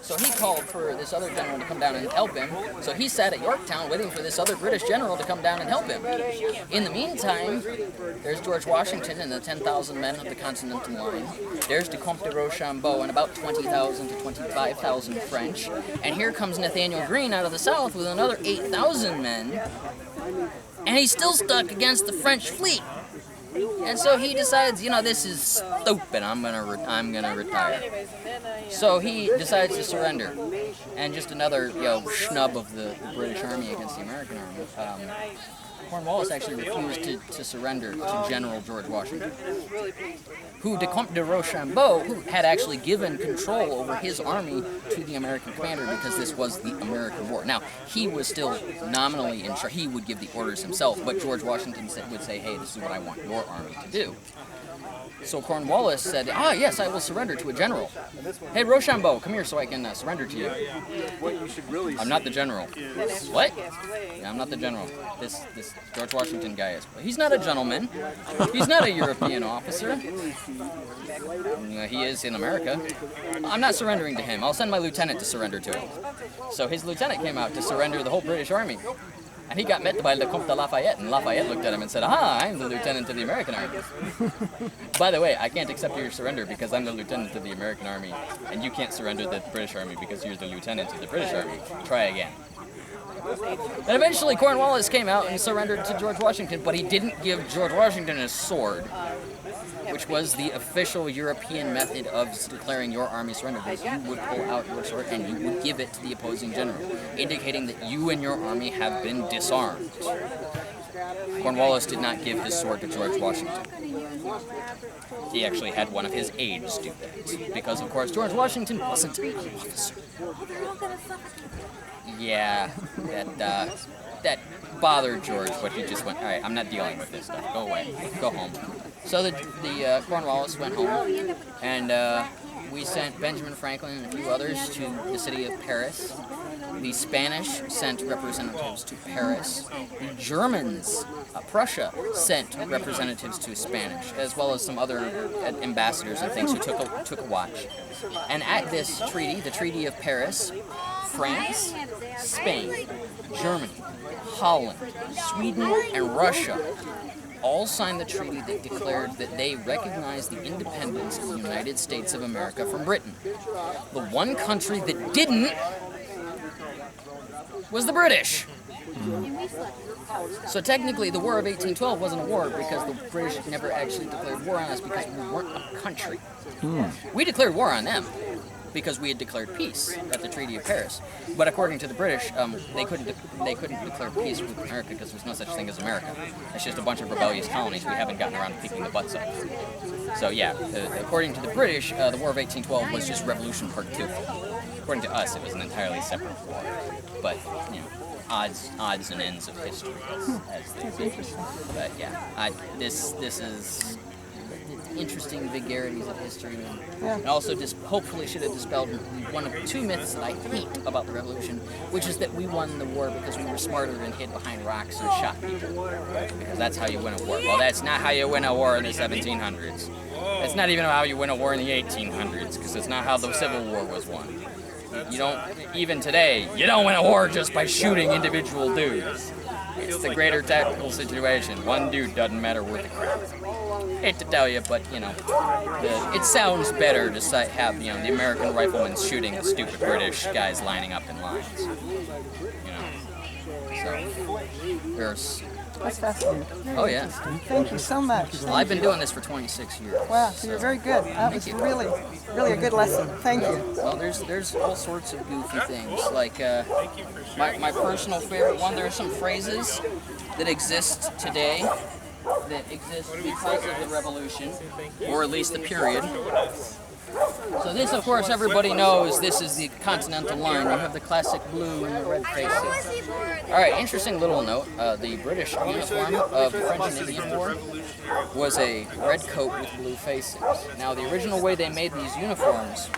So he called for this other general to come down and help him. So he sat at Yorktown waiting for this other British general to come down and help him. In the meantime, there's George Washington and the 10,000 men of the Continental Line. There's the Comte de Rochambeau and about 20,000 to 25,000 French. And here comes Nathaniel Greene out of the south with another 8,000 men. And he's still stuck against the French fleet. And so he decides, this is stupid. I'm gonna retire. So he decides to surrender. And just another, snub of the British Army against the American Army. Cornwallis actually refused to surrender to General George Washington, who, the Comte de Rochambeau, who had actually given control over his army to the American commander because this was the American war. Now, he was still nominally in charge. He would give the orders himself, but George Washington would say, hey, this is what I want your army to do. So Cornwallis said, yes, I will surrender to a general. Hey, Rochambeau, come here so I can surrender to you. I'm not the general. What? Yeah, I'm not the general. This George Washington guy is. He's not a gentleman. He's not a European officer. He is in America. I'm not surrendering to him. I'll send my lieutenant to surrender to him. So his lieutenant came out to surrender the whole British army. And he got met by the Comte de Lafayette, and Lafayette looked at him and said, I'm the lieutenant of the American Army. By the way, I can't accept your surrender because I'm the lieutenant of the American Army, and you can't surrender the British Army because you're the lieutenant of the British Army. Try again. And eventually Cornwallis came out and surrendered to George Washington, but he didn't give George Washington a sword, which was the official European method of declaring your army surrendered. You would pull out your sword and you would give it to the opposing general, indicating that you and your army have been disarmed. Cornwallis did not give his sword to George Washington. He actually had one of his aides do that, because of course George Washington wasn't an officer. Yeah, that bothered George, but he just went, all right, I'm not dealing with this stuff. Go away. Go home. So the Cornwallis went home, and we sent Benjamin Franklin and a few others to the city of Paris. The Spanish sent representatives to Paris. The Germans, Prussia, sent representatives to Spanish, as well as some other ambassadors and things who took a watch. And at this treaty, the Treaty of Paris, France, Spain, Germany, Holland, Sweden, and Russia all signed the treaty that declared that they recognized the independence of the United States of America from Britain. The one country that didn't was the British. So technically, the War of 1812 wasn't a war because the British never actually declared war on us because we weren't a country. We declared war on them because we had declared peace at the Treaty of Paris. But according to the British, they couldn't declare peace with America because there's no such thing as America. It's just a bunch of rebellious colonies we haven't gotten around to kicking the butts of. So yeah, according to the British, the War of 1812 was just Revolution Part 2. According to us, it was an entirely separate war. But, odds and ends of history, as they say. But yeah, this is interesting vagaries of history, and also hopefully should have dispelled one of two myths that I hate about the Revolution, which is that we won the war because we were smarter and hid behind rocks and shot people, because that's how you win a war. Well, that's not how you win a war in the 1700s. That's not even how you win a war in the 1800s, because it's not how the Civil War was won. You don't, even today, you don't win a war just by shooting individual dudes. It's the greater tactical situation. One dude doesn't matter worth a crap. Hate to tell you, but, it sounds better to have, the American riflemen shooting the stupid British guys lining up in lines. So, there's... That's fascinating. Oh, yeah. Thank you so much. Well, I've been doing this for 26 years. Wow, so you're very good. That was really, really a good lesson. Thank you. Well, there's all sorts of goofy things. Like, my personal favorite one, there are some phrases that exist today that exist because of the Revolution, or at least the period. So this, of course, everybody knows this is the Continental Line. You have the classic blue and the red facing. All right, interesting little note. The British uniform of the French and Indian War was a red coat with blue facings. Now, the original way they made these uniforms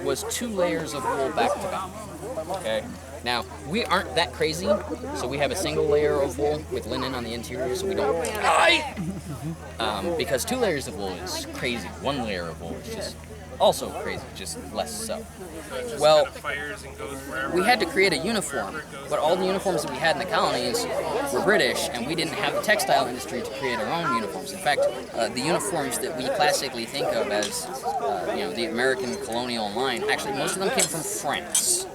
was 2 layers of wool back to back. Okay? Now, we aren't that crazy, so we have a single layer of wool with linen on the interior so we don't die. Because 2 layers of wool is crazy. 1 layer of wool is just Also crazy, just less so. Well, we had to create a uniform, but all the uniforms that we had in the colonies were British, and we didn't have the textile industry to create our own uniforms. In fact, the uniforms that we classically think of as, the American colonial line, actually most of them came from France.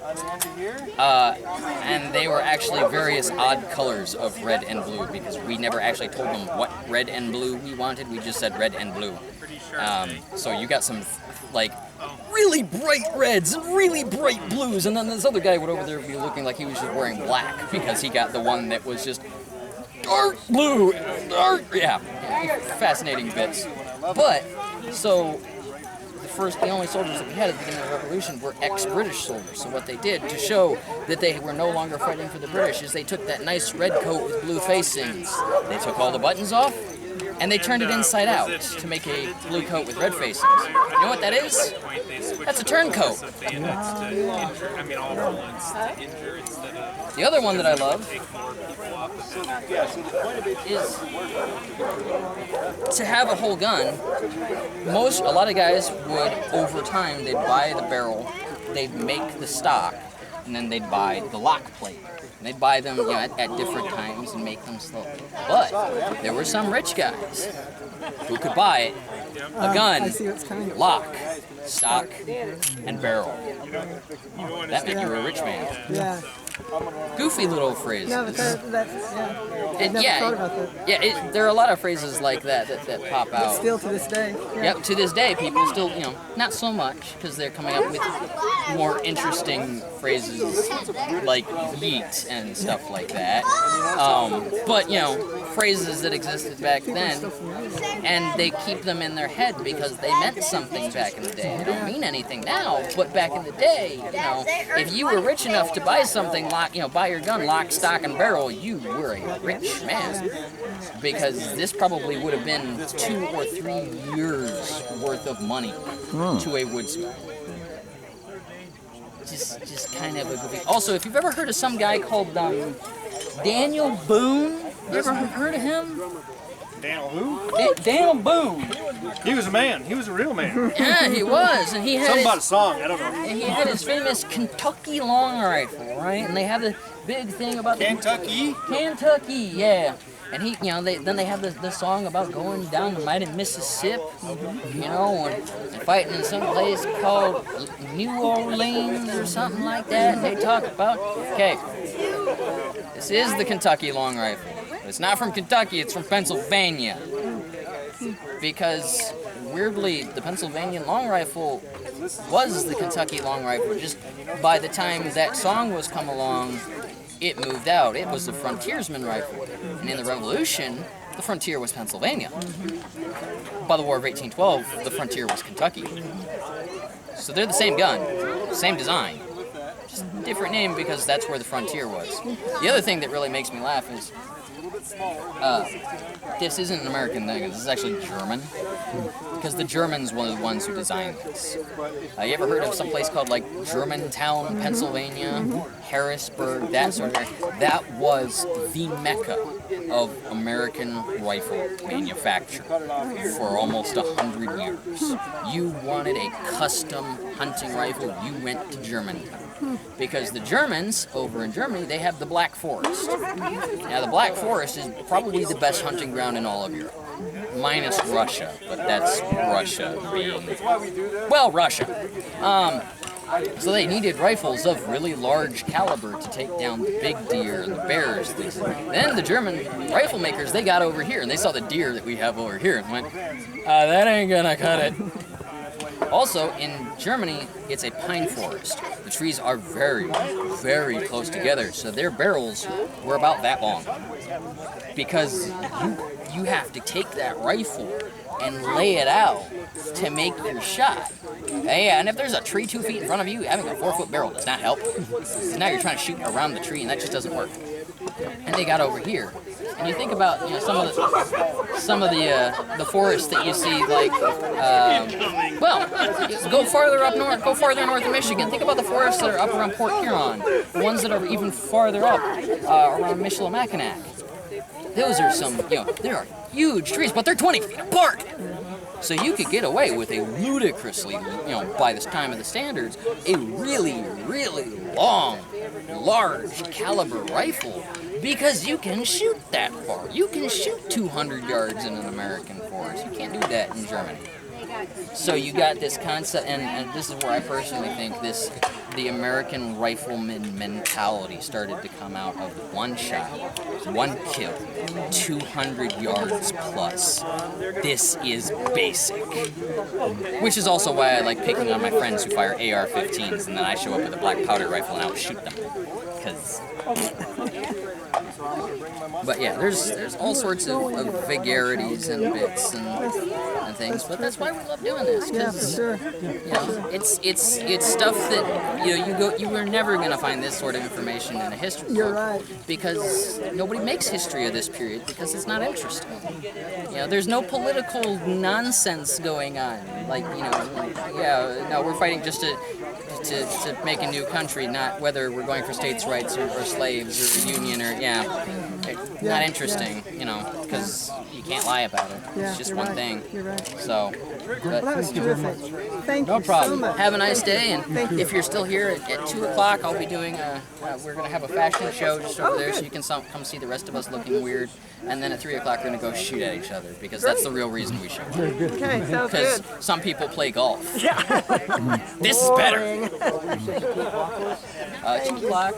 And they were actually various odd colors of red and blue, because we never actually told them what red and blue we wanted, we just said red and blue. So you got some, really bright reds and really bright blues, and then this other guy would over there be looking like he was just wearing black, because he got the one that was just dark blue, fascinating bits. But, so, the only soldiers that we had at the beginning of the Revolution were ex-British soldiers. So what they did to show that they were no longer fighting for the British is they took that nice red coat with blue facings, they took all the buttons off, and they turned it inside out to make a blue coat with red facings. You know what that is? That's a turncoat. The other one that I love is to have a whole gun. A lot of guys would, over time, they'd buy the barrel, they'd make the stock, and then they'd buy the lock plate. And they'd buy them, at different times and make them slowly. But there were some rich guys who could buy a gun, lock, stock, and barrel. That meant you were a rich man. Yeah. Goofy little phrase. No, but that's I've never thought about that. There are a lot of phrases like that pop out. Still to this day. Yeah. Yep, to this day, people still, not so much, because they're coming up with more interesting phrases like yeet and stuff like that. But, phrases that existed back then, and they keep them in their head because they meant something back in the day. They don't mean anything now, but back in the day, if you were rich enough to buy something, buy your gun, lock, stock, and barrel, you were a rich man. Because this probably would have been 2 or 3 years worth of money to a woodsman. Just kind of a goofy. Also, if you've ever heard of some guy called Daniel Boone, you ever heard of him? Daniel who? Daniel Boone. He was a man. He was a real man. Yeah, he was, and he had something about a song. I don't know. And he had his famous Kentucky long rifle, right? And they have the big thing about Kentucky. Kentucky, yeah. And he, then they have the song about going down the mighty Mississippi, and fighting in some place called New Orleans or something like that. And they talk about, this is the Kentucky long rifle. It's not from Kentucky, it's from Pennsylvania. Because, weirdly, the Pennsylvania long rifle was the Kentucky long rifle. Just by the time that song was come along, it moved out. It was the frontiersman rifle. And in the Revolution, the frontier was Pennsylvania. By the War of 1812, the frontier was Kentucky. So they're the same gun, same design. Just different name because that's where the frontier was. The other thing that really makes me laugh is this isn't an American thing, this is actually German. Because the Germans were the ones who designed this. You ever heard of some place called Germantown, Pennsylvania, Harrisburg, that sort of area? That was the mecca of American rifle manufacture for almost 100 years. You wanted a custom hunting rifle, you went to Germantown. Because the Germans, over in Germany, they have the Black Forest. Now, the Black Forest is probably the best hunting ground in all of Europe. Minus Russia, but that's Russia being... Well, Russia. So they needed rifles of really large caliber to take down the big deer and the bears. Then the German rifle makers, they got over here, and they saw the deer that we have over here and went, that ain't gonna cut it. Also, in Germany, it's a pine forest. The trees are very, very close together, so their barrels were about that long. Because you have to take that rifle and lay it out to make your shot. Yeah, and if there's a tree 2 feet in front of you, having a 4-foot barrel does not help. So now you're trying to shoot around the tree, and that just doesn't work. And they got over here. And you think about some of the forests that you see, go farther up north, go farther north of Michigan. Think about the forests that are up around Port Huron, the ones that are even farther up around Michilimackinac. Those are there are huge trees, but they're 20 feet apart. So you could get away with a ludicrously, by this time of the standards, a really, really long, large caliber rifle, because you can shoot that far. You can shoot 200 yards in an American forest. You can't do that in Germany. So you got this concept, and this is where I personally think the American rifleman mentality started to come out of one shot, one kill, 200 yards plus. This is basic. Which is also why I like picking on my friends who fire AR-15s, and then I show up with a black powder rifle and outshoot them. Because... But yeah, there's all sorts of vagaries and bits and things. But that's why we love doing this. Yeah, sure. It's stuff that you were never gonna find this sort of information in a history book. You're right. Because nobody makes history of this period because it's not interesting. There's no political nonsense going on. We're fighting just to make a new country, not whether we're going for states' rights or slaves or union or not interesting, because you can't lie about it. Yeah, It's just you're one right. thing. You're right. So, Well, that was terrific. Thank you problem. so much. Have a nice day, and Thank you. if you're still here at 2 o'clock, I'll be doing we're going to have a fashion show just over there, so you can come see the rest of us looking weird. And then at 3 o'clock, we're going to go shoot at each other, because that's the real reason we shoot. Okay, sounds Because good. some people play golf. This is better. 2 o'clock.